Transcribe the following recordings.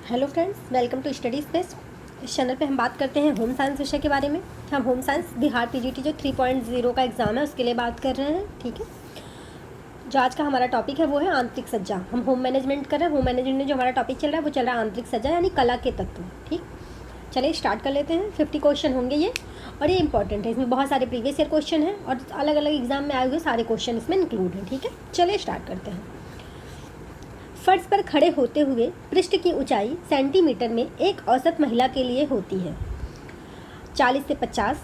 Hello friends, welcome to study space. इस channel पे हम बात करते हैं होम साइंस विषय के बारे में। हम होम साइंस बिहार पीजीटी जो 3.0 का एग्ज़ाम है उसके लिए बात कर रहे हैं। ठीक है, जो आज का हमारा टॉपिक है वो है आंतरिक सज्जा। हम होम मैनेजमेंट कर रहे हैं। होम मैनेजमेंट में जो हमारा टॉपिक चल रहा है वो चल रहा है आंतरिक सज्जा यानी कला के तत्व। ठीक, चलिए स्टार्ट कर लेते हैं। 50 क्वेश्चन होंगे ये, और ये इंपॉर्टेंट है। इसमें बहुत सारे प्रीवियस ईयर क्वेश्चन हैं और अलग अलग एग्जाम में आए हुए सारे क्वेश्चन इसमें इंक्लूड हैं। ठीक है, चलिए स्टार्ट करते हैं। फर्श पर खड़े होते हुए पृष्ठ की ऊंचाई सेंटीमीटर में एक औसत महिला के लिए होती है 40 से 50,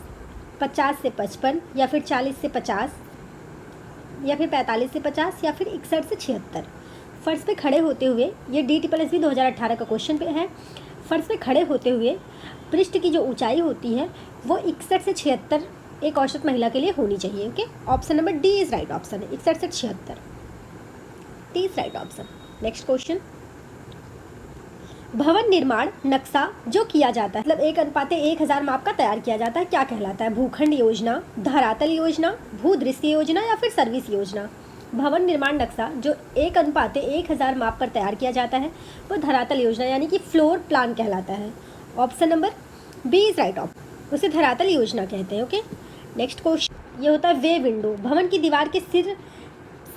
50 से 55, या फिर 40 से 50, या फिर 45 से 50, या फिर 61 से 76। फर्श पे खड़े होते हुए, ये DSSB 2018 का क्वेश्चन पे है। फर्श पे खड़े होते हुए पृष्ठ की जो ऊंचाई होती है वो 61 से 76 एक औसत महिला के लिए होनी चाहिए। Okay, option number D is right option है। 61 से 76 D is right option. Next question, भवन निर्माण नक्शा जो किया जाता है, मतलब 1:1000 माप का तैयार किया जाता है, क्या कहलाता है? भूखंड योजना, धरातल योजना, भूदृश्य योजना, या फिर सर्विस योजना? भवन निर्माण नक्शा जो 1:1000 माप पर तैयार किया जाता है वो धरातल योजना यानी कि फ्लोर प्लान कहलाता है। Option number B is right option, उसे धरातल योजना कहते हैं। ओके, नेक्स्ट क्वेश्चन, ये होता है वे विंडो, भवन की दीवार के सिर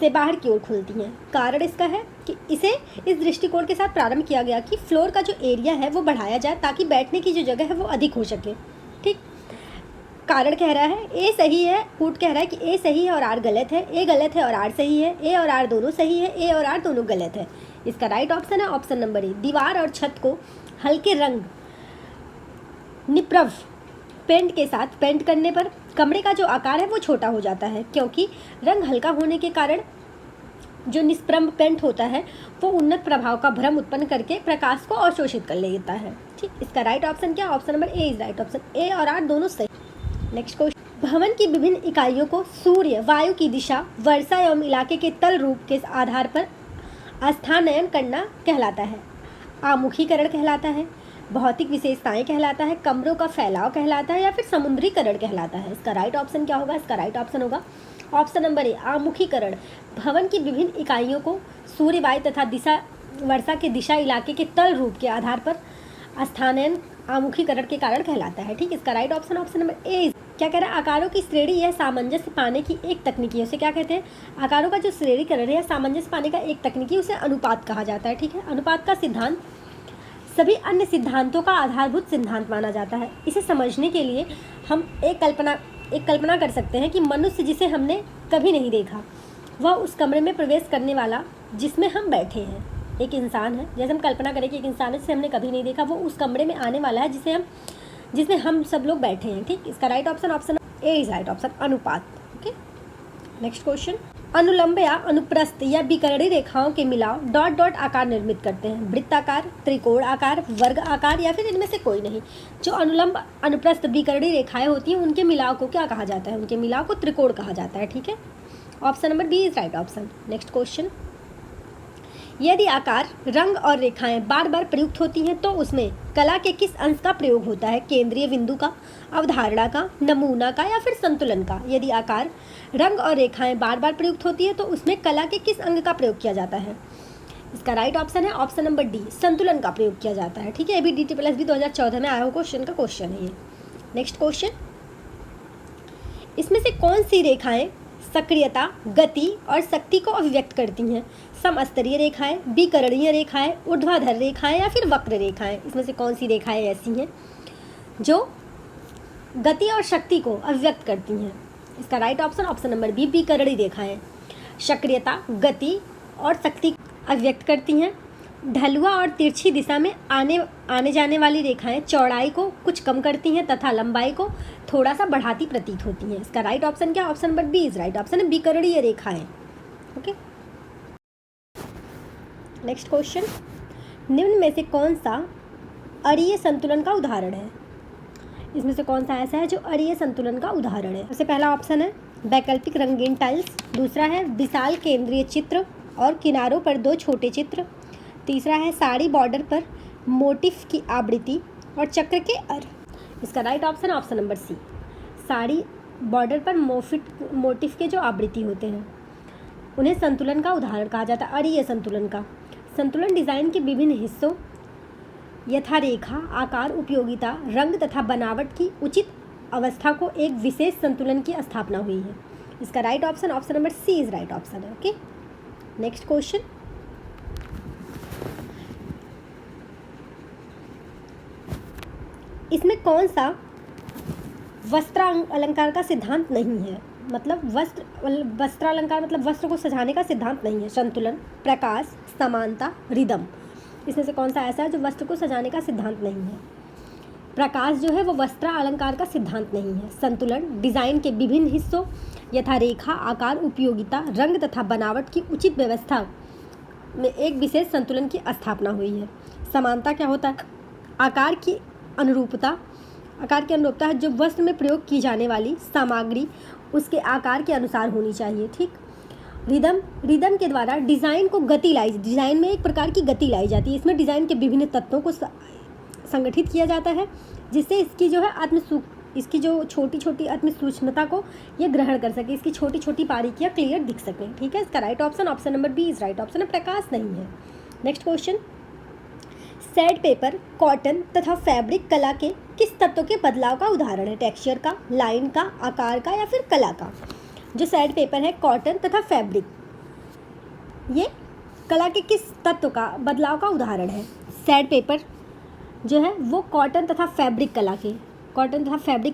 से बाहर की ओर खुलती हैं। कारण इसका है कि इसे इस दृष्टिकोण के साथ प्रारंभ किया गया कि फ्लोर का जो एरिया है वो बढ़ाया जाए ताकि बैठने की जो जगह है वो अधिक हो सके। ठीक, कारण कह रहा है ए सही है, कूट कह रहा है कि ए सही है और आर गलत है, ए गलत है और आर सही है, ए और आर दोनों सही है, ए और आर दोनों गलत है। इसका राइट ऑप्शन है ऑप्शन नंबर ए। दीवार और छत को हल्के रंग निप्रव पेंट के साथ पेंट करने पर कमरे का जो आकार है वो छोटा हो जाता है, क्योंकि रंग हल्का होने के कारण जो निष्प्रभ पेंट होता है वो उन्नत प्रभाव का भ्रम उत्पन्न करके प्रकाश को अवशोषित कर लेता है। ठीक, इसका राइट ऑप्शन क्या? Option number A is right option. A और आर दोनों सही। नेक्स्ट क्वेश्चन, भवन की विभिन्न इकाइयों को सूर्य, वायु की दिशा, वर्षा एवं इलाके के तल रूप के आधार पर स्थानांतरण करना कहलाता है। आमुखीकरण कहलाता है, भौतिक विशेषताएं कहलाता है, कमरों का फैलाव कहलाता है, या फिर समुद्रीकरण कहलाता है? इसका राइट ऑप्शन क्या होगा? इसका राइट ऑप्शन होगा ऑप्शन नंबर ए, आमुखीकरण। भवन की विभिन्न इकाइयों को सूर्य, वायु तथा दिशा, वर्षा के दिशा, इलाके के तल रूप के आधार पर स्थानांतरण आमुखीकरण के कारण कहलाता है। ठीक, इसका राइट ऑप्शन ऑप्शन नंबर ए। क्या कह रहा है? आकारों की श्रेणी यह सामंजस्य पाने की एक तकनीकी है। उसे क्या कहते हैं? आकारों का जो श्रेणीकरण है सामंजस्य पाने का एक तकनीकी, उसे अनुपात कहा जाता है। ठीक है, अनुपात का सिद्धांत सभी अन्य सिद्धांतों का आधारभूत सिद्धांत माना जाता है। इसे समझने के लिए हम एक कल्पना कर सकते हैं कि मनुष्य जिसे हमने कभी नहीं देखा वह उस कमरे में प्रवेश करने वाला जिसमें हम बैठे हैं। एक इंसान है, जैसे हम कल्पना करें कि एक इंसान है जिसे हमने कभी नहीं देखा, वो उस कमरे में आने वाला है जिसमें हम सब लोग बैठे हैं। ठीक, इसका right option option A is right option, अनुपात। ओके, नेक्स्ट क्वेश्चन, अनुलंब या अनुप्रस्थ या विकर्णी रेखाओं के मिलाव डॉट डॉट आकार निर्मित करते हैं। वृत्ताकार, त्रिकोण आकार, वर्ग आकार, या फिर इनमें से कोई नहीं? जो अनुलंब, अनुप्रस्थ, विकर्णी रेखाएं होती हैं उनके मिलाव को क्या कहा जाता है? उनके मिलाव को त्रिकोण कहा जाता है। ठीक है, option number B is right option. Next question, यदि आकार, रंग और रेखाएं बार बार प्रयुक्त होती हैं तो उसमें कला के किस अंश का प्रयोग होता है? केंद्रीय बिंदु का, अवधारणा का, नमूना का, या फिर संतुलन का? यदि आकार, रंग और रेखाएं बार बार प्रयुक्त होती है तो उसमें कला के किस अंग का प्रयोग किया जाता है? इसका राइट ऑप्शन है ऑप्शन नंबर डी, संतुलन का प्रयोग किया जाता है। ठीक है, अभी DSSB 2014 में आया हुआ क्वेश्चन का क्वेश्चन है ये। नेक्स्ट क्वेश्चन, इसमें से कौन सी रेखाएं सक्रियता, गति और शक्ति को अभिव्यक्त करती हैं? समस्तरीय रेखाएं, विकर्णीय रेखाएं, ऊर्ध्वाधर रेखाएं, या फिर वक्र रेखाएं? इसमें से कौन सी रेखाएं ऐसी हैं जो गति और शक्ति को अभिव्यक्त करती हैं? इसका right option option number B, विकर्णी रेखाएं सक्रियता, गति और शक्ति अभिव्यक्त करती हैं। ढलुआ और तिरछी दिशा में आने जाने वाली रेखाएं चौड़ाई को कुछ कम करती हैं तथा लंबाई को थोड़ा सा बढ़ाती प्रतीत होती हैं। इसका राइट ऑप्शन क्या? Option number B is right option है, विकर्णीय रेखाएं। ओके, नेक्स्ट क्वेश्चन, निम्न में से कौन सा अरीय संतुलन का उदाहरण है? इसमें से कौन सा ऐसा है जो अरीय संतुलन का उदाहरण है? सबसे पहला ऑप्शन है वैकल्पिक रंगीन टाइल्स, दूसरा है विशाल केंद्रीय चित्र और किनारों पर दो छोटे चित्र, तीसरा है साड़ी बॉर्डर पर मोटिफ की आवृत्ति और चक्र के अर। इसका right option option number C, sari border पर मोटिफ के जो आवृत्ति होते हैं उन्हें संतुलन का उदाहरण कहा जाता है, अरीय संतुलन का। संतुलन डिज़ाइन के विभिन्न हिस्सों यथा रेखा, आकार, उपयोगिता, रंग तथा बनावट की उचित अवस्था को एक विशेष संतुलन की स्थापना हुई है। इसका right option option number C is right option है। ओके, नेक्स्ट क्वेश्चन, इसमें कौन सा वस्त्र अलंकार का सिद्धांत नहीं है? मतलब वस्त्र अलंकार मतलब वस्त्र को सजाने का सिद्धांत नहीं है। संतुलन, प्रकाश, समानता, रिदम, इसमें से कौन सा ऐसा है जो वस्त्र को सजाने का सिद्धांत नहीं है? प्रकाश जो है वो वस्त्र अलंकार का सिद्धांत नहीं है। संतुलन, डिजाइन के विभिन्न हिस्सों यथा रेखा, आकार, उपयोगिता, रंग तथा बनावट की उचित व्यवस्था में एक विशेष संतुलन की स्थापना हुई है। समानता क्या होता है? आकार की अनुरूपता है जो वस्त्र में प्रयोग की जाने वाली सामग्री उसके आकार के अनुसार होनी चाहिए। ठीक। रिदम के द्वारा डिज़ाइन में एक प्रकार की गति लाई जाती है। इसमें डिज़ाइन के विभिन्न तत्वों को संगठित किया जाता है जिससे इसकी जो है इसकी जो छोटी छोटी आत्म सूक्ष्मता को ये ग्रहण कर सके, इसकी छोटी छोटी बारीकियाँ क्लियर दिख सकें। ठीक है, इसका right option option number B is right option है, प्रकाश नहीं है। Next question, sand paper, cotton तथा फैब्रिक कला के किस तत्व के बदलाव का उदाहरण है? टेक्सचर का, लाइन का, आकार का या फिर कला का? जो सैड पेपर है, कॉटन तथा फैब्रिक, ये कला के किस तत्व का बदलाव का उदाहरण है? सैड पेपर जो है वो कॉटन तथा फैब्रिक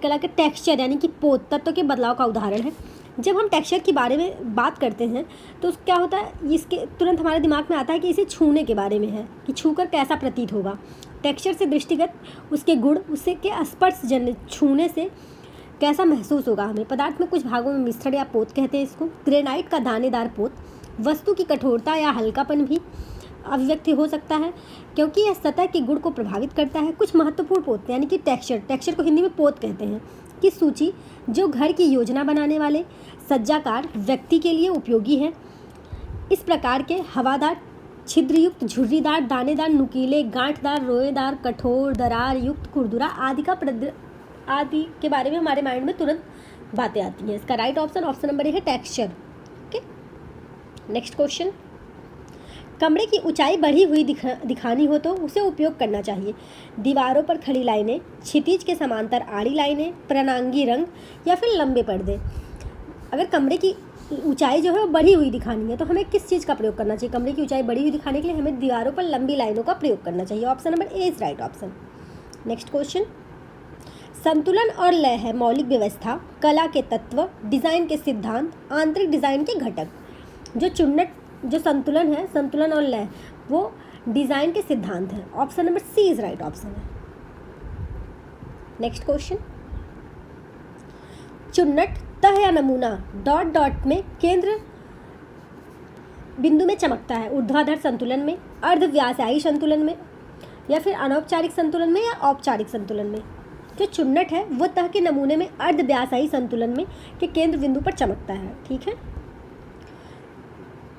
कला के टेक्सचर यानी कि पोत तत्व के बदलाव का उदाहरण है। जब हम टेक्सचर के बारे में बात करते हैं तो क्या होता है, इसके तुरंत हमारे दिमाग में आता है कि इसे छूने के बारे में है कि छूकर कैसा प्रतीत होगा। टेक्सचर से दृष्टिगत उसके गुण, उससे के स्पर्श जन्य छूने से कैसा महसूस होगा हमें। पदार्थ में कुछ भागों में मिश्रण या पोत कहते हैं इसको। ग्रेनाइट का दानेदार पोत वस्तु की कठोरता या हल्कापन भी अभिव्यक्ति हो सकता है क्योंकि यह सतह के गुण को प्रभावित करता है। कुछ महत्वपूर्ण पोत यानी कि टेक्सचर को हिंदी में पोत कहते हैं की सूची जो घर की योजना बनाने वाले सज्जाकार व्यक्ति के लिए उपयोगी है। इस प्रकार के हवादार, छिद्रयुक्त, झुर्रीदार, दानेदार, नुकीले, गांठदार, रोएदार, कठोर, दरार युक्त, खुरदुरा आदि के बारे में हमारे माइंड में तुरंत बातें आती हैं। इसका राइट ऑप्शन ऑप्शन नंबर ए है, टेक्सचर। ओके, नेक्स्ट क्वेश्चन, कमरे की ऊंचाई बढ़ी हुई दिखानी हो तो उसे उपयोग करना चाहिए। दीवारों पर खड़ी लाइनें, क्षितिज के समांतर आड़ी लाइनें, प्रनांगी रंग या फिर लंबे पर्दे। अगर कमरे की ऊंचाई जो है वो बढ़ी हुई दिखानी है तो हमें किस चीज़ का प्रयोग करना चाहिए? कमरे की ऊंचाई बढ़ी हुई दिखाने के लिए हमें दीवारों पर लंबी लाइनों का प्रयोग करना चाहिए। Option number A is right option. Next question, संतुलन और लय है मौलिक व्यवस्था, कला के तत्व, डिज़ाइन के सिद्धांत, आंतरिक डिज़ाइन के घटक। जो संतुलन और लय वो डिज़ाइन के सिद्धांत हैं। Option number C is right option है। नेक्स्ट क्वेश्चन, चुन्नट, तह या नमूना डॉट डॉट में केंद्र बिंदु में चमकता है। ऊर्ध्वाधर संतुलन में, अर्धव्यासायी संतुलन में या फिर अनौपचारिक संतुलन में या औपचारिक संतुलन में। जो चुन्नट है वो तह के नमूने में अर्धव्यासायी संतुलन में के केंद्र बिंदु पर चमकता है। ठीक है।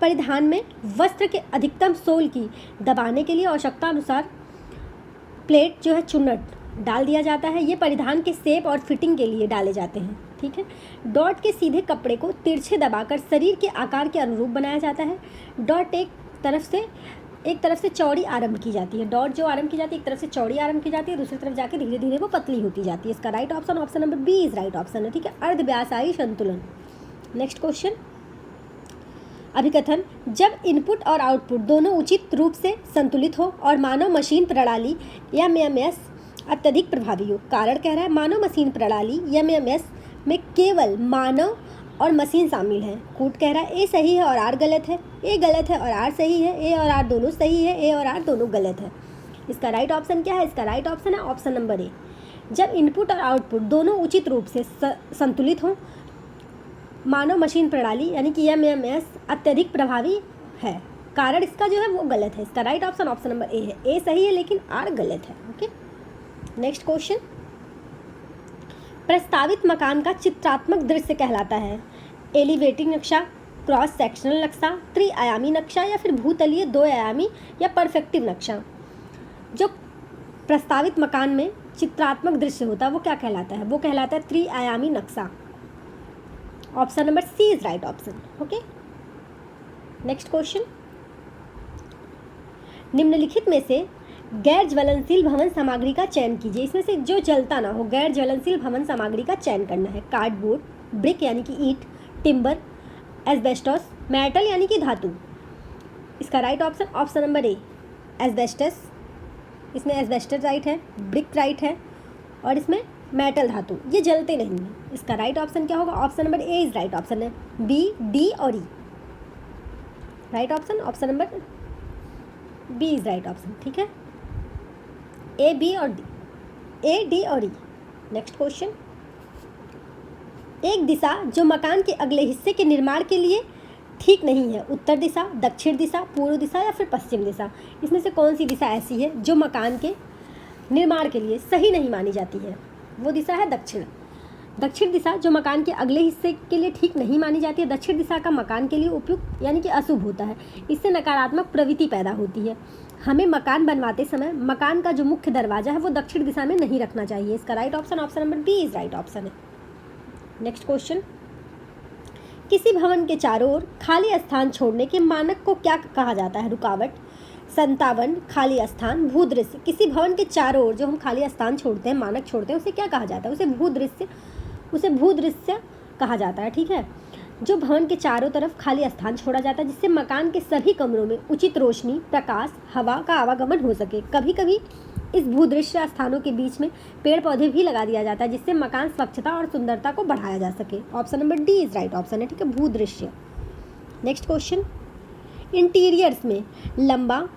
परिधान में वस्त्र के अधिकतम सोल की दबाने के लिए आवश्यकता अनुसार प्लेट जो है चुन्नट डाल दिया जाता है। ये परिधान के शेप और फिटिंग के लिए डाले जाते हैं। ठीक है। डॉट के सीधे कपड़े को तिरछे दबाकर शरीर के आकार के अनुरूप बनाया जाता है। डॉट एक तरफ से चौड़ी आरंभ की जाती है। डॉट जो आरंभ की जाती है एक तरफ से चौड़ी आरंभ की जाती है, दूसरी तरफ जाके धीरे धीरे वो पतली होती जाती है। इसका right option option number B is right option है। ठीक है, अर्धव्यासायी संतुलन। नेक्स्ट क्वेश्चन, अभिकथन, जब इनपुट और आउटपुट दोनों उचित रूप से संतुलित हो और मानव मशीन प्रणाली एमएमएस अत्यधिक प्रभावी हो। कारण कह रहा है मानव मशीन प्रणाली एमएमएस में केवल मानव और मशीन शामिल है। कूट कह रहा है ए सही है और आर गलत है, ए गलत है और आर सही है, ए और आर दोनों सही है, ए और आर दोनों गलत है। इसका राइट ऑप्शन क्या है? इसका राइट ऑप्शन है ऑप्शन नंबर ए। जब इनपुट और आउटपुट दोनों उचित रूप से संतुलित हों, मानव मशीन प्रणाली यानी कि एमएमएस अत्यधिक प्रभावी है। कारण इसका जो है वो गलत है। इसका राइट ऑप्शन ऑप्शन नंबर ए है। ए सही है लेकिन आर गलत है। ओके, नेक्स्ट क्वेश्चन, प्रस्तावित मकान का चित्रात्मक दृश्य कहलाता है एलिवेटिंग नक्शा, क्रॉस सेक्शनल नक्शा, त्रिआयामी नक्शा या फिर भूतलीय दो आयामी या परफेक्टिव नक्शा। जो प्रस्तावित मकान में चित्रात्मक दृश्य होता है वो क्या कहलाता है? वो कहलाता है त्रिआयामी नक्शा। Option number C is right option. Okay, next question, निम्नलिखित में से गैर ज्वलनशील भवन सामग्री का चयन कीजिए। इसमें से जो जलता ना हो, गैर ज्वलनशील भवन सामग्री का चयन करना है। कार्डबोर्ड, ब्रिक यानी कि ईंट, टिम्बर, एस्बेस्टॉस, मेटल यानी कि धातु। इसका राइट ऑप्शन नंबर ए एस्बेस्टस। इसमें एस्बेस्टस राइट है, ब्रिक राइट है और इसमें मेटल धातु, ये जलते नहीं हैं। इसका राइट ऑप्शन क्या होगा? Option number A is right option है। बी, डी और E right option number B is right option. ठीक है, ए, बी और डी, ए, डी और ई। नेक्स्ट क्वेश्चन, एक दिशा जो मकान के अगले हिस्से के निर्माण के लिए ठीक नहीं है, उत्तर दिशा, दक्षिण दिशा, पूर्व दिशा या फिर पश्चिम दिशा। इसमें से कौन सी दिशा ऐसी है जो मकान के निर्माण के लिए सही नहीं मानी जाती है? वो दिशा है दक्षिण। दक्षिण दिशा जो मकान के अगले हिस्से के लिए ठीक नहीं मानी जाती है, दक्षिण दिशा का मकान के लिए उपयुक्त यानी कि अशुभ होता है। इससे नकारात्मक प्रवृत्ति पैदा होती है। हमें मकान बनवाते समय मकान का जो मुख्य दरवाजा है वो दक्षिण दिशा में नहीं रखना चाहिए। इसका right option number B is right option है। नेक्स्ट क्वेश्चन, किसी भवन के चारों ओर खाली स्थान छोड़ने के मानक को क्या कहा जाता है? रुकावट, संतावन, खाली स्थान, भूदृश्य। किसी भवन के चारों ओर जो हम खाली स्थान छोड़ते हैं, मानक छोड़ते हैं, उसे क्या कहा जाता है? उसे भूदृश्य कहा जाता है। ठीक है, जो भवन के चारों तरफ खाली स्थान छोड़ा जाता है जिससे मकान के सभी कमरों में उचित रोशनी, प्रकाश, हवा का आवागमन हो सके। कभी कभी इस भूदृश्य स्थानों के बीच में पेड़ पौधे भी लगा दिया जाता है जिससे मकान स्वच्छता और सुंदरता को बढ़ाया जा सके। Option number D is right option है। ठीक है, भूदृश्य। नेक्स्ट क्वेश्चन, इंटीरियर्स में लंबा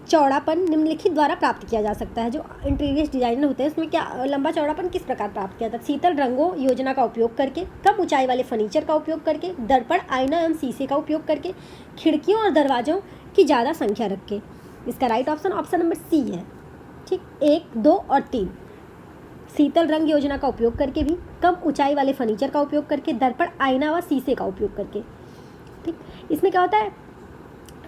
चौड़ापन निम्नलिखित द्वारा प्राप्त किया जा सकता है। जो इंटीरियर डिजाइनर होते हैं उसमें क्या लंबा चौड़ापन किस प्रकार प्राप्त किया जाता है? शीतल रंगों योजना का उपयोग करके, कम ऊंचाई वाले फर्नीचर का उपयोग करके, दर्पण, आईना एवं शीशे का उपयोग करके, खिड़कियों और दरवाजों की ज़्यादा संख्या रख के। इसका राइट ऑप्शन नंबर सी है। ठीक, 1, 2 और 3। शीतल रंग योजना का उपयोग करके भी, कम ऊंचाई वाले फर्नीचर का उपयोग करके, दर्पण, आईना व शीशे का उपयोग करके। ठीक, इसमें क्या होता है?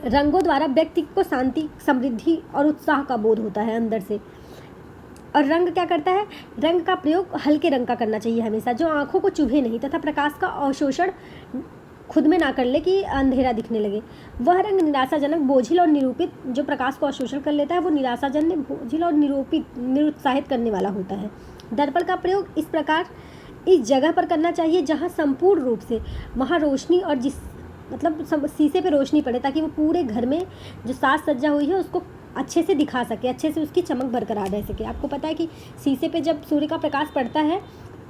रंगों द्वारा व्यक्ति को शांति, समृद्धि और उत्साह का बोध होता है अंदर से। और रंग क्या करता है? रंग का प्रयोग हल्के रंग का करना चाहिए हमेशा, जो आंखों को चुभे नहीं तथा प्रकाश का अवशोषण खुद में ना कर ले कि अंधेरा दिखने लगे। वह रंग निराशाजनक, बोझिल और निरूपित, जो प्रकाश को अवशोषण कर लेता है वो निराशाजनक, बोझिल और निरुत्साहित करने वाला होता है। दर्पण का प्रयोग इस प्रकार इस जगह पर करना चाहिए जहाँ संपूर्ण रूप से वहाँ रोशनी और जिस मतलब शीशे पे रोशनी पड़े ताकि वो पूरे घर में जो साज सज्जा हुई है उसको अच्छे से दिखा सके, अच्छे से उसकी चमक बरकरार रह सके। आपको पता है कि शीशे पे जब सूर्य का प्रकाश पड़ता है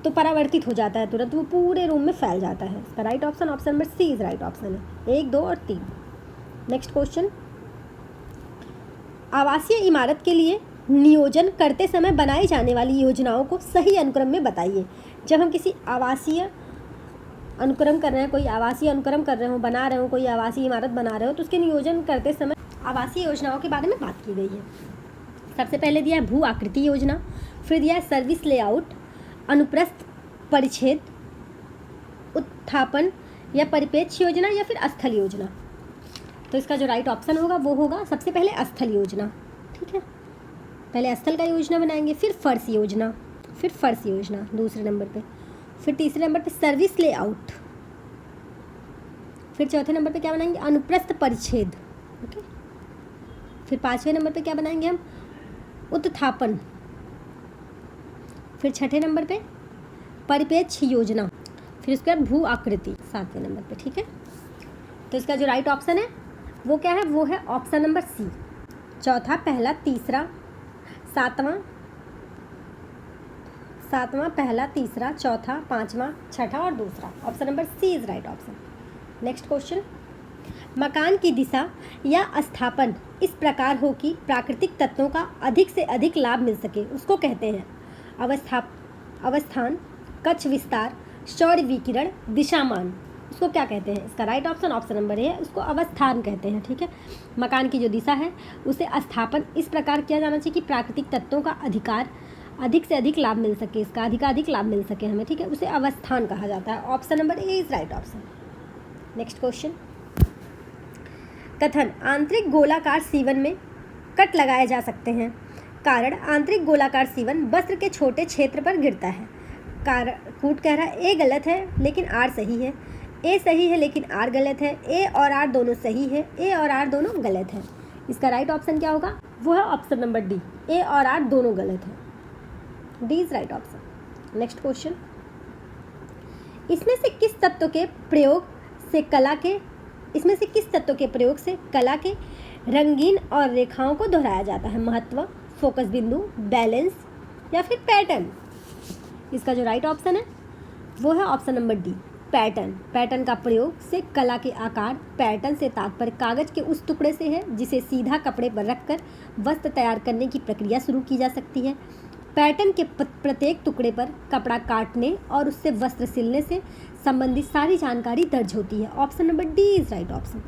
तो परावर्तित हो जाता है तुरंत, वो पूरे रूम में फैल जाता है। इसका right option number C is right option है। 1, 2 और 3। नेक्स्ट क्वेश्चन, आवासीय इमारत के लिए नियोजन करते समय बनाई जाने वाली योजनाओं को सही अनुक्रम में बताइए। जब हम किसी आवासीय अनुक्रम कर रहे हैं, कोई आवासीय अनुक्रम कर रहे हो, बना रहे हो, कोई आवासीय इमारत बना रहे हो, तो उसके नियोजन करते समय आवासीय योजनाओं के बारे में बात की गई है। सबसे पहले दिया है भू आकृति योजना, फिर दिया है सर्विस लेआउट, अनुप्रस्थ परिच्छेद, उत्थापन या परिप्रेक्ष्य योजना या फिर स्थल योजना। तो इसका जो राइट ऑप्शन होगा वो होगा सबसे पहले स्थल योजना। ठीक है, पहले स्थल का योजना बनाएंगे, फिर फर्श योजना, फिर फर्श योजना दूसरे नंबर पे, फिर तीसरे नंबर पे सर्विस लेआउट, फिर चौथे नंबर पे क्या बनाएंगे? अनुप्रस्थ परिच्छेद। ओके, फिर पांचवें नंबर पे क्या बनाएंगे हम? उत्थापन, फिर छठे नंबर पे परिप्रेक्ष्य योजना, फिर उसके बाद भू आकृति सातवें नंबर पे। ठीक है, तो इसका जो राइट ऑप्शन है वो क्या है? वो है ऑप्शन नंबर सी। चौथा, पहला, तीसरा, सातवां, पहला, तीसरा, चौथा, पांचवा, छठा और दूसरा। Option number C is right option. Next question, मकान की दिशा या स्थापन इस प्रकार हो कि प्राकृतिक तत्वों का अधिक से अधिक लाभ मिल सके, उसको कहते हैं अवस्थान, कक्ष विस्तार, सौर विकिरण, दिशामान। उसको क्या कहते हैं? इसका राइट ऑप्शन नंबर ए है, उसको अवस्थान कहते हैं। ठीक है, मकान की जो दिशा है उसे स्थापन इस प्रकार किया जाना चाहिए कि प्राकृतिक तत्वों का अधिक से अधिक लाभ मिल सके, इसका अधिक लाभ मिल सके हमें। ठीक है, उसे अवस्थान कहा जाता है। Option number A is right option. Next question, कथन आंतरिक गोलाकार सीवन में कट लगाए जा सकते हैं। कारण आंतरिक गोलाकार सीवन वस्त्र के छोटे क्षेत्र पर गिरता है। कूट कह रहा है ए गलत है लेकिन आर सही है, ए सही है लेकिन आर गलत है, ए और आर दोनों सही है, ए और आर दोनों गलत है। इसका राइट ऑप्शन क्या होगा? वो है ऑप्शन नंबर डी। ए और आर दोनों गलत है। D is right option. Next question, इसमें से किस तत्व के प्रयोग से कला के रंगीन और रेखाओं को दोहराया जाता है? महत्व, फोकस बिंदु, बैलेंस या फिर पैटर्न? इसका जो राइट ऑप्शन है वो है option number D, pattern. Pattern का प्रयोग से कला के आकार, पैटर्न से तात्पर्य कागज के उस टुकड़े से है जिसे सीधा कपड़े पर रखकर वस्त्र तैयार करने की प्रक्रिया शुरू की जा सकती है। पैटर्न के प्रत्येक टुकड़े पर कपड़ा काटने और उससे वस्त्र सिलने से संबंधित सारी जानकारी दर्ज होती है। Option number D is right option,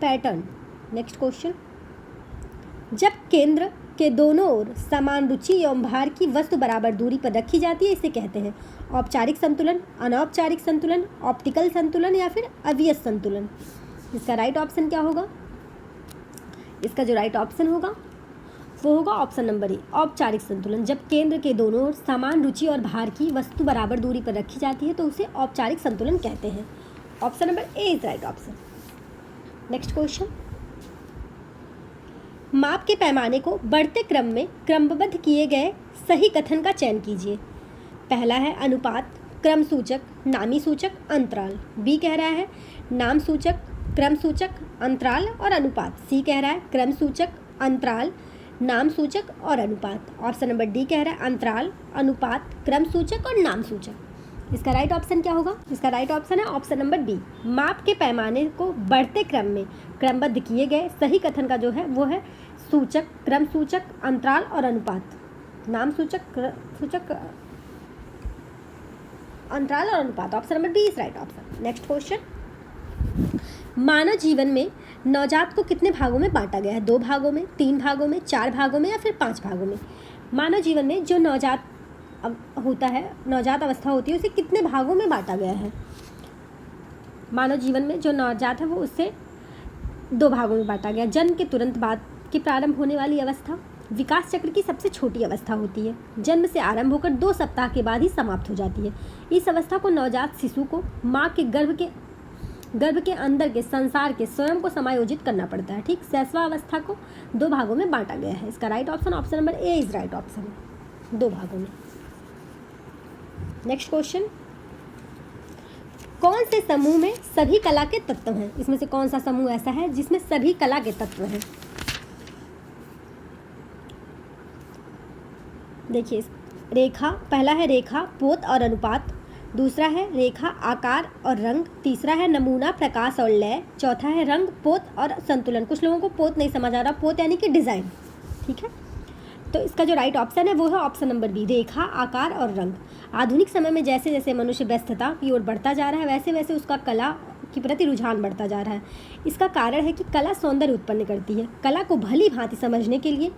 pattern. Next question, जब केंद्र के दोनों ओर समान रुचि एवं भार की वस्तु बराबर दूरी पर रखी जाती है इसे कहते हैं औपचारिक संतुलन, अनौपचारिक संतुलन, ऑप्टिकल संतुलन या फिर अवयव संतुलन? इसका राइट ऑप्शन क्या होगा? इसका जो राइट ऑप्शन होगा वो होगा ऑप्शन नंबर ए, औपचारिक संतुलन। जब केंद्र के दोनों ओर समान रुचि और भार की वस्तु बराबर दूरी पर रखी जाती है तो उसे औपचारिक संतुलन कहते हैं। Option number A is right option. Next question, माप के पैमाने को बढ़ते क्रम में क्रमबद्ध किए गए सही कथन का चयन कीजिए। पहला है अनुपात, क्रम सूचक, नामी सूचक, अंतराल। बी कह रहा है नाम सूचक, क्रम सूचक, अंतराल और अनुपात। सी कह रहा है क्रम सूचक, अंतराल, नाम सूचक और अनुपात। ऑप्शन नंबर डी कह रहा है अंतराल, अनुपात, क्रम सूचक और नाम सूचक। इसका राइट ऑप्शन क्या होगा? इसका राइट ऑप्शन है ऑप्शन नंबर डी, माप के पैमाने को बढ़ते क्रम में क्रमबद्ध किए गए सही कथन का जो है वो है सूचक, क्रम सूचक, अंतराल और अनुपात। नाम सूचक, सूचक, अंतराल और अनुपात। Option number D is right option. Next question, मानव जीवन में नवजात को कितने भागों में बांटा गया है? 2 भागों में, 3 भागों में, 4 भागों में या फिर 5 भागों में? मानव जीवन में जो नवजात होता है, नवजात अवस्था होती है, उसे कितने भागों में बांटा गया है? मानव जीवन में जो नवजात है वो उससे 2 भागों में बांटा गया। जन्म के तुरंत बाद की प्रारंभ होने वाली अवस्था विकास चक्र की सबसे छोटी अवस्था होती है। जन्म से आरंभ होकर 2 सप्ताह के बाद ही समाप्त हो जाती है। इस अवस्था को नवजात शिशु को माँ के गर्भ के अंदर के संसार के स्वयं को समायोजित करना पड़ता है। ठीक, शैशवा अवस्था को 2 भागों में बांटा गया है। इसका right option option number A is right option, 2 भागों में। नेक्स्ट क्वेश्चन, कौन से समूह में सभी कला के तत्व हैं? इसमें से कौन सा समूह ऐसा है जिसमें सभी कला के तत्व हैं? देखिए, रेखा, पहला है रेखा, पोत और अनुपात। दूसरा है रेखा, आकार और रंग। तीसरा है नमूना, प्रकाश और लय। चौथा है रंग, पोत और संतुलन। कुछ लोगों को पोत नहीं समझ आ रहा, पोत यानी कि डिज़ाइन। ठीक है, तो इसका जो राइट ऑप्शन है वो है ऑप्शन नंबर बी, रेखा, आकार और रंग। आधुनिक समय में जैसे जैसे मनुष्य व्यस्तता की ओर बढ़ता जा रहा है वैसे वैसे उसका कला के प्रति रुझान बढ़ता जा रहा है। इसका कारण है कि कला सौंदर्य उत्पन्न करती है। कला को भली भांति समझने के लिए,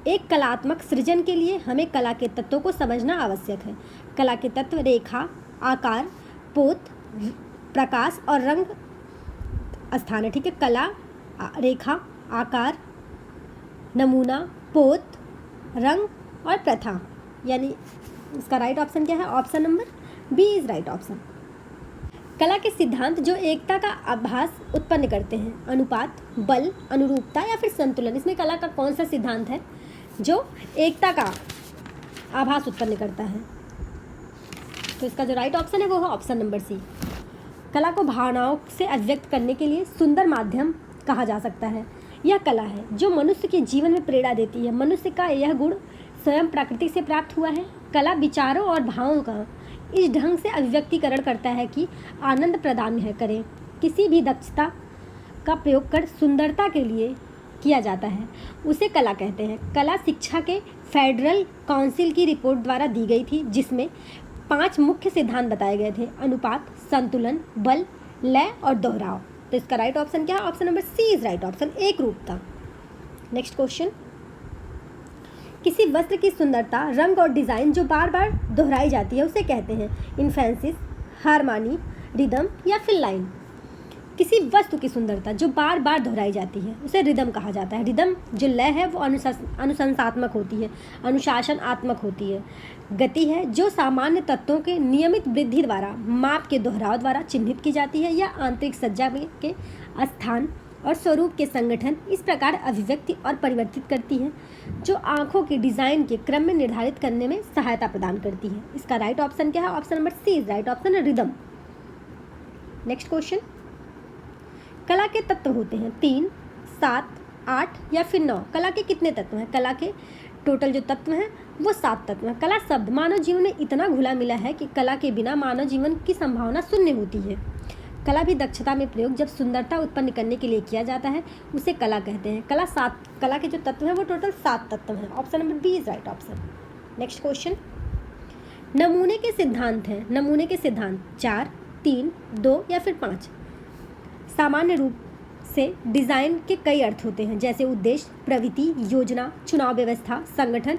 एक कलात्मक सृजन के लिए हमें कला के तत्वों को समझना आवश्यक है। कला के तत्व रेखा, आकार, पोत, प्रकाश और रंग स्थान है। ठीक है, कला, रेखा, आकार, नमूना, पोत, रंग और प्रथा, यानी इसका राइट ऑप्शन क्या है? Option number B is right option. कला के सिद्धांत जो एकता का आभास उत्पन्न करते हैं, अनुपात, बल, अनुरूपता या फिर संतुलन। इसमें कला का कौन सा सिद्धांत है जो एकता का आभास उत्पन्न करता है? तो इसका जो राइट ऑप्शन है वो है ऑप्शन नंबर सी। कला को भावनाओं से अभिव्यक्त करने के लिए सुंदर माध्यम कहा जा सकता है। यह कला है जो मनुष्य के जीवन में प्रेरणा देती है। मनुष्य का यह गुण स्वयं प्रकृति से प्राप्त हुआ है। कला विचारों और भावों का इस ढंग से अभिव्यक्तिकरण करता है कि आनंद प्रदान करें। किसी भी दक्षता का प्रयोग कर सुंदरता के लिए किया जाता है उसे कला कहते हैं। कला शिक्षा के फेडरल काउंसिल की रिपोर्ट द्वारा दी गई थी जिसमें 5 मुख्य सिद्धांत बताए गए थे, अनुपात, संतुलन, बल, लय और दोहराव। तो इसका राइट ऑप्शन क्या है? Option number C is right option, एक रूपता। नेक्स्ट क्वेश्चन, किसी वस्त्र की सुंदरता, रंग और डिज़ाइन जो बार बार दोहराई जाती है उसे कहते हैं इन्फेंसिस, हारमोनी, रिदम या फिर लाइन। किसी वस्तु की सुंदरता जो बार बार दोहराई जाती है उसे रिदम कहा जाता है। रिदम जो लय है वो अनुशंसात्मक होती है, अनुशासनात्मक होती है। गति है जो सामान्य तत्वों के नियमित वृद्धि द्वारा, माप के दोहराव द्वारा चिन्हित की जाती है या आंतरिक सज्जा के स्थान और स्वरूप के संगठन इस प्रकार अभिव्यक्ति और परिवर्तित करती है जो आँखों के डिज़ाइन के क्रम में निर्धारित करने में सहायता प्रदान करती है। इसका राइट ऑप्शन क्या है? Option number C is right option है, रिदम। नेक्स्ट क्वेश्चन, कला के तत्व होते हैं 3, 7, 8 या फिर 9। कला के कितने तत्व हैं? कला के टोटल जो तत्व हैं वो 7 तत्व हैं। कला शब्द मानव जीवन में इतना घुला मिला है कि कला के बिना मानव जीवन की संभावना शून्य होती है। कला भी दक्षता में प्रयोग जब सुंदरता उत्पन्न करने के लिए किया जाता है उसे कला कहते हैं। कला के जो तत्व हैं वो टोटल 7 तत्व हैं। Option number B is right option. Next question, नमूने के सिद्धांत हैं। नमूने के सिद्धांत 4, 3, 2 या फिर 5। सामान्य रूप से डिज़ाइन के कई अर्थ होते हैं जैसे उद्देश्य, प्रवृत्ति, योजना, चुनाव व्यवस्था, संगठन।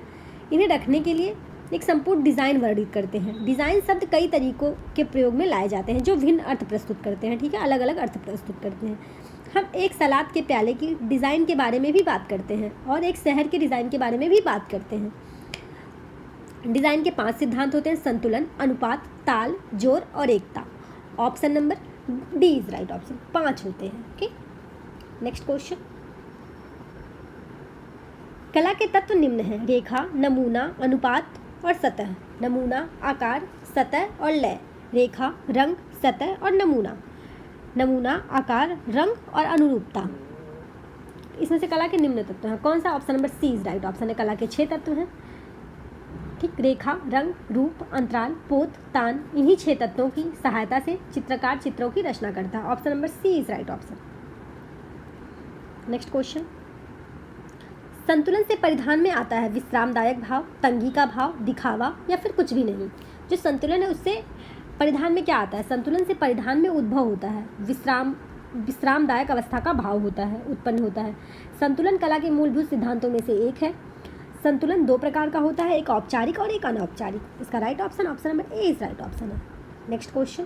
इन्हें रखने के लिए एक संपूर्ण डिज़ाइन वर्णित करते हैं। डिज़ाइन शब्द कई तरीकों के प्रयोग में लाए जाते हैं जो भिन्न अर्थ प्रस्तुत करते हैं। ठीक है, अलग अलग अर्थ प्रस्तुत करते हैं। हम एक सलाद के प्याले की डिज़ाइन के बारे में भी बात करते हैं और एक शहर के डिज़ाइन के बारे में भी बात करते हैं। डिज़ाइन के 5 सिद्धांत होते हैं: संतुलन, अनुपात, ताल, जोर और एकता। Option number D is right option. 5 होते हैं। ओके, नेक्स्ट क्वेश्चन, कला के तत्व निम्न हैं: रेखा, नमूना, अनुपात और सतह। नमूना, आकार, सतह और लय। रेखा, रंग, सतह और नमूना। नमूना, आकार, रंग और अनुरूपता। इसमें से कला के निम्न तत्व हैं। कौन सा? Option number C is right option है। कला के 6 तत्व हैं। ठीक, रेखा, रंग, रूप, अंतराल, पोत, तान। इन्हीं 6 तत्वों की सहायता से चित्रकार चित्रों की रचना करता है। Option number C is right option. Next question, संतुलन से परिधान में आता है विश्रामदायक भाव, तंगी का भाव, दिखावा या फिर कुछ भी नहीं। जो संतुलन है उससे परिधान में क्या आता है? संतुलन से परिधान में उद्भव होता है विश्रामदायक अवस्था का भाव होता है, उत्पन्न होता है। संतुलन कला के मूलभूत सिद्धांतों में से एक है। संतुलन 2 प्रकार का होता है, एक औपचारिक और एक अनौपचारिक। इसका right option option number A is right option है। नेक्स्ट क्वेश्चन,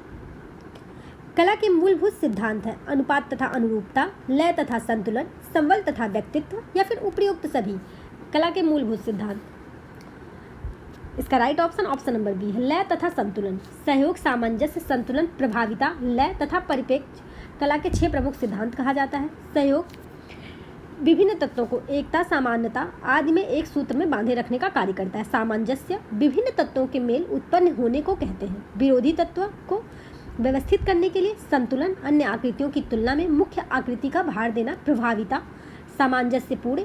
कला के मूलभूत सिद्धांत है अनुपात तथा अनुरूपता, लय तथा संतुलन, संबल तथा व्यक्तित्व या फिर उपयुक्त सभी। कला के मूलभूत सिद्धांत, इसका right option option number B है, लय तथा संतुलन। सहयोग, सामंजस्य, संतुलन, प्रभाविता, लय तथा परिप्रेक्ष्य कला के 6 प्रमुख सिद्धांत कहा जाता है। सहयोग विभिन्न तत्वों को एकता, सामान्यता आदि में एक सूत्र में बांधे रखने का कार्य करता है। सामंजस्य विभिन्न तत्वों के मेल उत्पन्न होने को कहते हैं। विरोधी तत्व को व्यवस्थित करने के लिए संतुलन, अन्य आकृतियों की तुलना में मुख्य आकृति का भार देना। प्रभाविता, सामंजस्यपूर्ण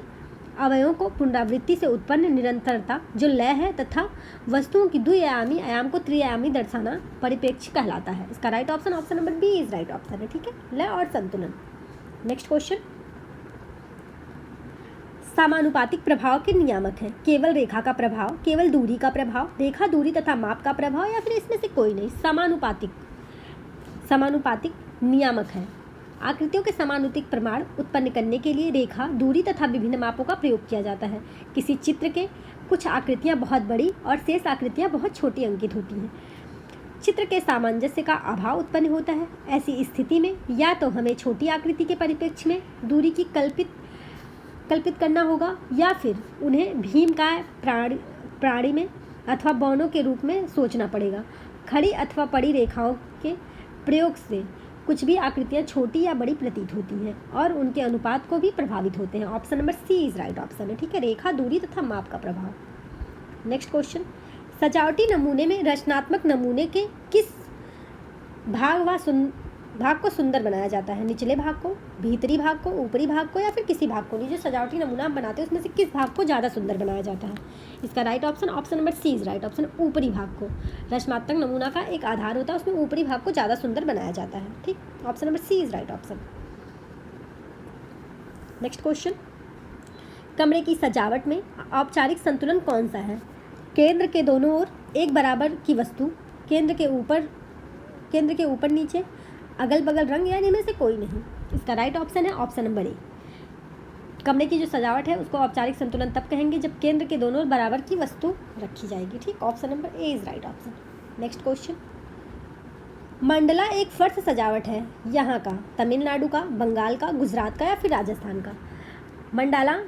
अवयवों को पुनरावृत्ति से उत्पन्न निरंतरता जो लय है तथा वस्तुओं की द्विआयामी आयाम को त्रिआयामी दर्शाना परिप्रेक्ष्य कहलाता है। इसका right option option number B is right option है। ठीक है, लय और संतुलन। नेक्स्ट क्वेश्चन, समानुपातिक प्रभाव के नियामक हैं। केवल रेखा का प्रभाव, केवल दूरी का प्रभाव, रेखा, दूरी तथा माप का प्रभाव या फिर इसमें से कोई नहीं। समानुपातिक नियामक है। आकृतियों के समानुपातिक प्रमाण उत्पन्न करने के लिए रेखा, दूरी तथा विभिन्न मापों का प्रयोग किया जाता है। किसी चित्र के कुछ आकृतियां बहुत बड़ी और शेष आकृतियां बहुत छोटी अंकित होती हैं। चित्र के सामंजस्य का अभाव उत्पन्न होता है। ऐसी स्थिति में या तो हमें छोटी आकृति के परिप्रेक्ष्य में दूरी की कल्पित करना होगा या फिर उन्हें भीमकाय प्राणी में अथवा बौनों के रूप में सोचना पड़ेगा। खड़ी अथवा पड़ी रेखाओं के प्रयोग से कुछ भी आकृतियां छोटी या बड़ी प्रतीत होती हैं और उनके अनुपात को भी प्रभावित होते हैं। Option number C is right option है। ठीक है, रेखा, दूरी तथा माप का प्रभाव। नेक्स्ट क्वेश्चन, सजावटी नमूने में रचनात्मक नमूने के किस भाग को सुंदर बनाया जाता है? निचले भाग को, भीतरी भाग को, ऊपरी भाग को या फिर किसी भाग को नहीं। जो सजावटी नमूना आप बनाते हैं उसमें से किस भाग को ज़्यादा सुंदर बनाया जाता है? इसका right option option number C is right option, ऊपरी भाग को। रचनात्मक नमूना का एक आधार होता है, उसमें ऊपरी भाग को ज़्यादा सुंदर बनाया जाता है। ठीक, option number C is right option. Next question, कमरे की सजावट में औपचारिक संतुलन कौन सा है? केंद्र के दोनों ओर एक बराबर की वस्तु, केंद्र के ऊपर नीचे, अगल बगल रंग या इनमें से कोई नहीं। इसका राइट ऑप्शन है ऑप्शन नंबर ए। कमरे की जो सजावट है उसको औपचारिक संतुलन तब कहेंगे जब केंद्र के दोनों ओर बराबर की वस्तु रखी जाएगी। ठीक, option number A is right option. Next question, Mandla एक फर्श सजावट है यहाँ का, तमिलनाडु का, बंगाल का, गुजरात का या फिर राजस्थान का? मंडाला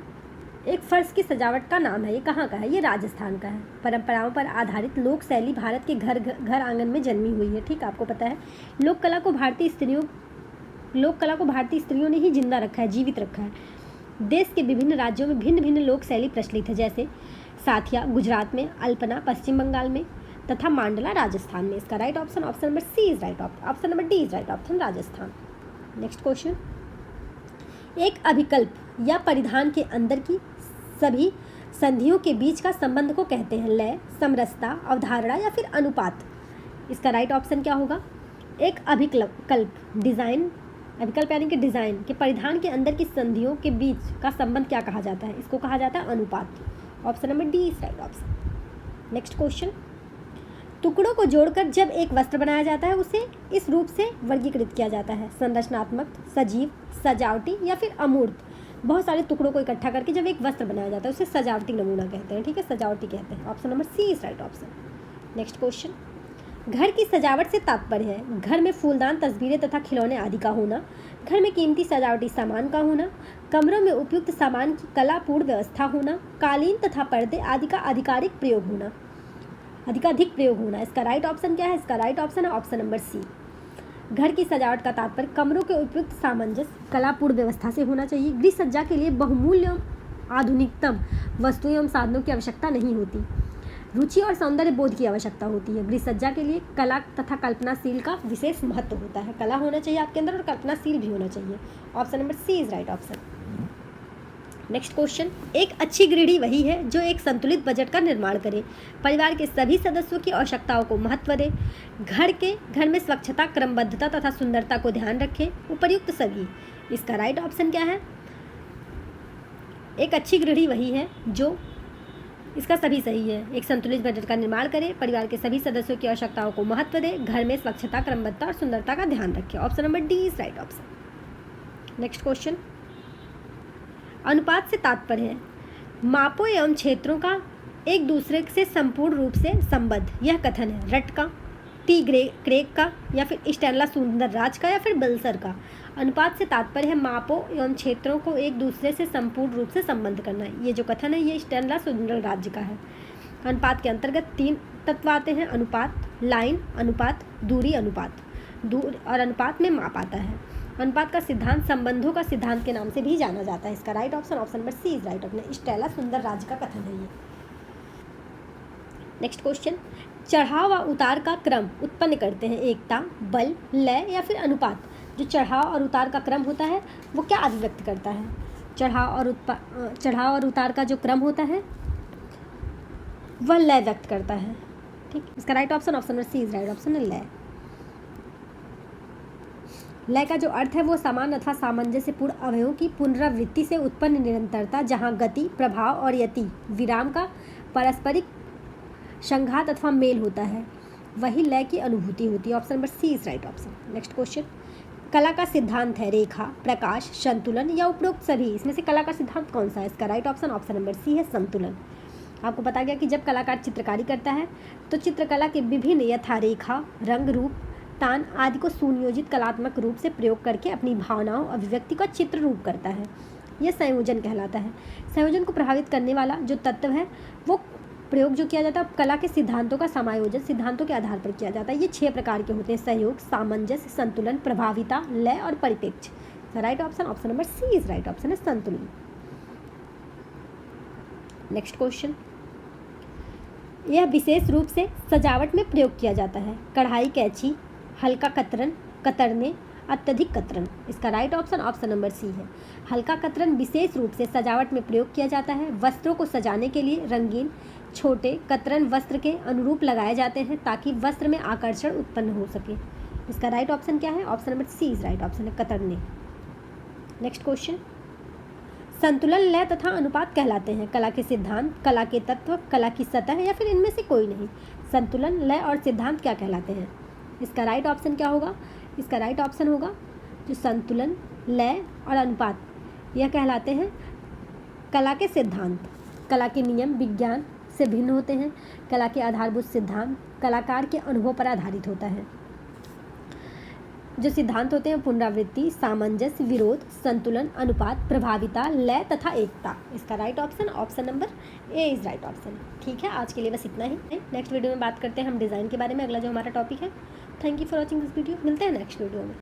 एक फर्श की सजावट का नाम है। ये कहाँ का है? ये राजस्थान का है। परंपराओं पर आधारित लोक शैली भारत के घर आंगन में जन्मी हुई है। ठीक, आपको पता है लोक कला को भारतीय स्त्रियों लोक कला को भारतीय स्त्रियों ने ही जिंदा रखा है, जीवित रखा है। देश के विभिन्न राज्यों में भिन्न भिन्न लोक शैली प्रचलित है, जैसे साथिया गुजरात में, अल्पना पश्चिम बंगाल में तथा मांडला राजस्थान में। इसका right option option number C is right option number D is right option Rajasthan. Next question, एक अभिकल्प या परिधान के अंदर की सभी संधियों के बीच का संबंध को कहते हैं लय, समरसता, अवधारणा या फिर अनुपात। इसका राइट ऑप्शन क्या होगा? एक अभिकल्प डिज़ाइन, अभिकल्प यानी कि डिज़ाइन के परिधान के अंदर की संधियों के बीच का संबंध क्या कहा जाता है? इसको कहा जाता है अनुपात। Option number D is right option. Next question, टुकड़ों को जोड़कर जब एक वस्त्र बनाया जाता है उसे इस रूप से वर्गीकृत किया जाता है: संरचनात्मक, सजीव, सजावटी या फिर अमूर्त। बहुत सारे टुकड़ों को इकट्ठा करके जब एक वस्त्र बनाया जाता है उसे सजावटी नमूना कहते हैं। ठीक है, सजावटी कहते हैं। Option number C is right option. Next question, घर की सजावट से तात्पर्य है घर में फूलदान, तस्वीरें तथा खिलौने आदि का होना, घर में कीमती सजावटी सामान का होना, कमरों में उपयुक्त सामान की कलापूर्ण व्यवस्था होना, कालीन तथा पर्दे आदि का अधिकाधिक प्रयोग होना। इसका राइट ऑप्शन क्या है? इसका राइट ऑप्शन है ऑप्शन नंबर सी। घर की सजावट का तात्पर्य कमरों के उपयुक्त सामंजस्य, कलापूर्ण व्यवस्था से होना चाहिए। गृह सज्जा के लिए बहुमूल्य आधुनिकतम वस्तुएं एवं साधनों की आवश्यकता नहीं होती। रुचि और सौंदर्य बोध की आवश्यकता होती है। गृह सज्जा के लिए कला तथा कल्पनाशील का विशेष महत्व होता है। कला होना चाहिए आपके अंदर और कल्पनाशील भी होना चाहिए। Option number C is right option. Next question, एक अच्छी गृहिणी वही है जो एक संतुलित बजट का निर्माण करे, परिवार के सभी सदस्यों की आवश्यकताओं को महत्व दे, घर में स्वच्छता, क्रमबद्धता तथा सुंदरता को ध्यान रखे, उपर्युक्त सभी। इसका राइट ऑप्शन क्या है? एक अच्छी गृहिणी वही है जो, इसका सभी सही है, एक संतुलित बजट का निर्माण करे, परिवार के सभी सदस्यों की आवश्यकताओं को महत्व दे, घर में स्वच्छता, क्रमबद्धता और सुंदरता का ध्यान रखे। Option number D is right option. Next question, अनुपात से तात्पर्य है मापों एवं क्षेत्रों का एक दूसरे से संपूर्ण रूप से संबद्ध। यह कथन है रट का, टी क्रेग का या फिर स्टेनला सुंदरराज का या फिर बल्सर का। अनुपात से तात्पर्य है मापों एवं क्षेत्रों को एक दूसरे से संपूर्ण रूप से संबद्ध करना। ये जो कथन है ये स्टेनला सुंदरराज का है। अनुपात के अंतर्गत 3 तत्व आते हैं: अनुपात, लाइन अनुपात, दूरी अनुपात। दूर और अनुपात में माप आता है। अनुपात का सिद्धांत संबंधों का सिद्धांत के नाम से भी जाना जाता है। इसका right option option number C is right option. Stella Sundararaj का कथन है ये। नेक्स्ट क्वेश्चन, चढ़ाव व उतार का क्रम उत्पन्न करते हैं एकता, बल, लय या फिर अनुपात। जो चढ़ाव और उतार का क्रम होता है वो क्या अभिव्यक्त करता है? चढ़ाव और उतार का जो क्रम होता है वह लय व्यक्त करता है। ठीक, इसका right option option number C is right option है लय। लय का जो अर्थ है वो समान अथवा सामंजस्यपूर्ण अवयवों की पुनरावृत्ति से उत्पन्न निरंतरता, जहाँ गति, प्रभाव और यति विराम का पारस्परिक संघात अथवा मेल होता है, वही लय की अनुभूति होती है। Option number C is right option. Next question, कला का सिद्धांत है रेखा, प्रकाश, संतुलन या उपरोक्त सभी। इसमें से कला का सिद्धांत कौन सा है? इसका right option option number C है संतुलन। आपको पता गया कि जब कलाकार चित्रकारी करता है तो चित्रकला के विभिन्न यथा रेखा, रंग, रूप, तान आदि को सुनियोजित कलात्मक रूप से प्रयोग करके अपनी भावनाओं, अभिव्यक्ति का चित्र रूप करता है। यह संयोजन कहलाता है। संयोजन को प्रभावित करने वाला जो तत्व है वो प्रयोग जो किया जाता है कला के सिद्धांतों का समायोजन सिद्धांतों के आधार पर किया जाता है। ये 6 प्रकार के होते हैं: सहयोग, सामंजस्य, संतुलन, प्रभाविता, लय और परिप्रेक्ष्य। Right option option number C is right option है संतुलन। नेक्स्ट क्वेश्चन, यह विशेष रूप से सजावट में प्रयोग किया जाता है: कढ़ाई, कैंची, हल्का कतरन, कतरने, अत्यधिक कतरन। इसका right option option number C है। हल्का कतरन विशेष रूप से सजावट में प्रयोग किया जाता है। वस्त्रों को सजाने के लिए रंगीन छोटे कतरन वस्त्र के अनुरूप लगाए जाते हैं ताकि वस्त्र में आकर्षण उत्पन्न हो सके। इसका राइट ऑप्शन क्या है? Option number C is right option है कतरने। नेक्स्ट क्वेश्चन, संतुलन, लय तथा अनुपात कहलाते हैं कला के सिद्धांत, कला के तत्व, कला की सतह या फिर इनमें से कोई नहीं। संतुलन, लय और सिद्धांत क्या कहलाते हैं? इसका राइट ऑप्शन क्या होगा? इसका राइट ऑप्शन होगा जो संतुलन, लय और अनुपात यह कहलाते हैं कला के सिद्धांत। कला के नियम विज्ञान से भिन्न होते हैं। कला के आधारभूत सिद्धांत कलाकार के अनुभव पर आधारित होता है। जो सिद्धांत होते हैं पुनरावृत्ति, सामंजस्य, विरोध, संतुलन, अनुपात, प्रभाविता, लय तथा एकता। इसका right option option number A is right option. ठीक है, आज के लिए बस इतना ही। नेक्स्ट वीडियो में बात करते हैं हम डिज़ाइन के बारे में, अगला जो हमारा टॉपिक है। Thank you for watching this video. मिलते हैं नेक्स्ट वीडियो में।